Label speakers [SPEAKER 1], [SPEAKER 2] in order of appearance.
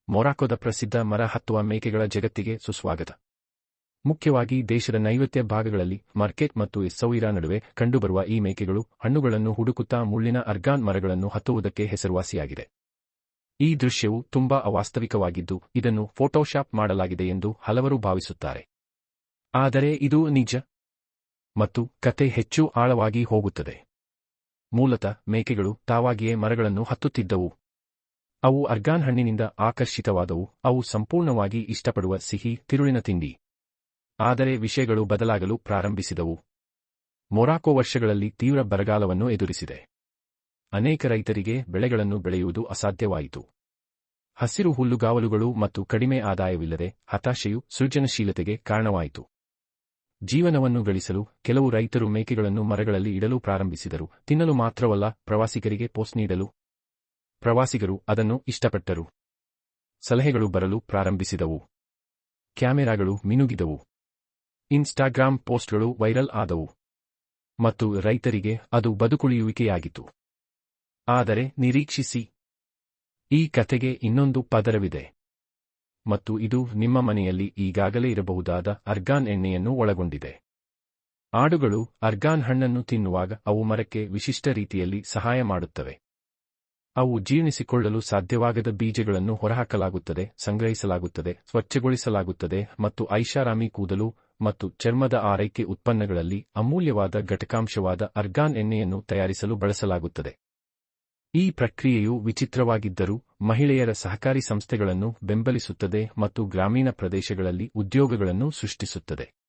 [SPEAKER 1] ಮೊರಾಕೋದ ಪ್ರಸಿದ್ಧ ಮರ ಹತ್ತುವ ಮೇಕೆಗಳ ಜಗತ್ತಿಗೆ ಸುಸ್ವಾಗತ. ಮುಖ್ಯವಾಗಿ ದೇಶದ ನೈಋತ್ಯ ಭಾಗಗಳಲ್ಲಿ ಮಾರ್ಕೆಟ್ ಮತ್ತು ಎಸ್ಸೌಯಿರಾ ನಡುವೆ ಕಂಡುಬರುವ ಈ ಮೇಕೆಗಳು ಹಣ್ಣುಗಳನ್ನು ಹುಡುಕುತ್ತಾ ಮುಳ್ಳಿನ ಅರ್ಗಾನ್ ಮರಗಳನ್ನು ಹತ್ತುವುದಕ್ಕೆ ಹೆಸರುವಾಸಿಯಾಗಿದೆ. ಈ ದೃಶ್ಯವು ತುಂಬಾ ಅವಾಸ್ತವಿಕವಾಗಿದ್ದು ಇದನ್ನು ಫೋಟೋಶಾಪ್ ಮಾಡಲಾಗಿದೆ ಎಂದು ಹಲವರು ಭಾವಿಸುತ್ತಾರೆ. ಆದರೆ ಇದು ನಿಜ. ಮತ್ತು ಕತೆ ಹೆಚ್ಚು ಆಳವಾಗಿ ಹೋಗುತ್ತದೆ. ಮೂಲತಃ ಮೇಕೆಗಳು ತಾವಾಗಿಯೇ ಮರಗಳನ್ನು ಹತ್ತುತ್ತಿದ್ದವು. ಅವು ಅರ್ಗಾನ್ ಹಣ್ಣಿನಿಂದ ಆಕರ್ಷಿತವಾದವು. ಅವು ಸಂಪೂರ್ಣವಾಗಿ ಇಷ್ಟಪಡುವ ಸಿಹಿ ತಿರುಳಿನ ತಿಂಡಿ. ಆದರೆ ವಿಷಯಗಳು ಬದಲಾಗಲು ಪ್ರಾರಂಭಿಸಿದವು. ಮೊರಾಕೊ ವರ್ಷಗಳಲ್ಲಿ ತೀವ್ರ ಬರಗಾಲವನ್ನು ಎದುರಿಸಿದೆ. ಅನೇಕ ರೈತರಿಗೆ ಬೆಳೆಗಳನ್ನು ಬೆಳೆಯುವುದು ಅಸಾಧ್ಯವಾಯಿತು. ಹಸಿರು ಹುಲ್ಲುಗಾವಲುಗಳು ಮತ್ತು ಕಡಿಮೆ ಆದಾಯವಿಲ್ಲದೆ ಹತಾಶೆಯು ಸೃಜನಶೀಲತೆಗೆ ಕಾರಣವಾಯಿತು. ಜೀವನವನ್ನು ಗಳಿಸಲು ಕೆಲವು ರೈತರು ಮೇಕೆಗಳನ್ನು ಮರಗಳಲ್ಲಿ ಇಡಲು ಪ್ರಾರಂಭಿಸಿದರು. ತಿನ್ನಲು ಮಾತ್ರವಲ್ಲ, ಪ್ರವಾಸಿಗರಿಗೆ ಪೋಸ್ಟ್ ನೀಡಲು. ಪ್ರವಾಸಿಗರು ಅದನ್ನು ಇಷ್ಟಪಟ್ಟರು. ಸಲಹೆಗಳು ಬರಲು ಪ್ರಾರಂಭಿಸಿದವು. ಕ್ಯಾಮೆರಾಗಳು ಮಿನುಗಿದವು. ಇನ್ಸ್ಟಾಗ್ರಾಮ್ ಪೋಸ್ಟ್ಗಳು ವೈರಲ್ ಆದವು. ಮತ್ತು ರೈತರಿಗೆ ಅದು ಬದುಕುಳಿಯುವಿಕೆಯಾಗಿತು. ಆದರೆ ನಿರೀಕ್ಷಿಸಿ, ಈ ಕಥೆಗೆ ಇನ್ನೊಂದು ಪದರವಿದೆ. ಮತ್ತು ಇದು ನಿಮ್ಮ ಮನೆಯಲ್ಲಿ ಈಗಾಗಲೇ ಇರಬಹುದಾದ ಅರ್ಗಾನ್ ಎಣ್ಣೆಯನ್ನು ಒಳಗೊಂಡಿದೆ. ಆಡುಗಳು ಅರ್ಗಾನ್ ಹಣ್ಣನ್ನು ತಿನ್ನುವಾಗ ಅವು ಮರಕ್ಕೆ ವಿಶಿಷ್ಟ ರೀತಿಯಲ್ಲಿ ಸಹಾಯ ಮಾಡುತ್ತವೆ. ಅವು ಜೀರ್ಣಿಸಿಕೊಳ್ಳಲು ಸಾಧ್ಯವಾಗದ ಬೀಜಗಳನ್ನು ಹೊರಹಾಕಲಾಗುತ್ತದೆ, ಸಂಗ್ರಹಿಸಲಾಗುತ್ತದೆ, ಸ್ವಚ್ಛಗೊಳಿಸಲಾಗುತ್ತದೆ ಮತ್ತು ಐಷಾರಾಮಿ ಕೂದಲು ಮತ್ತು ಚರ್ಮದ ಆರೈಕೆ ಉತ್ಪನ್ನಗಳಲ್ಲಿ ಅಮೂಲ್ಯವಾದ ಘಟಕಾಂಶವಾದ ಅರ್ಗಾನ್ ಎಣ್ಣೆಯನ್ನು ತಯಾರಿಸಲು ಬಳಸಲಾಗುತ್ತದೆ. ಈ ಪ್ರಕ್ರಿಯೆಯು ವಿಚಿತ್ರವಾಗಿದ್ದರೂ ಮಹಿಳೆಯರ ಸಹಕಾರಿ ಸಂಸ್ಥೆಗಳನ್ನು ಬೆಂಬಲಿಸುತ್ತದೆ ಮತ್ತು ಗ್ರಾಮೀಣ ಪ್ರದೇಶಗಳಲ್ಲಿ ಉದ್ಯೋಗಗಳನ್ನು ಸೃಷ್ಟಿಸುತ್ತದೆ.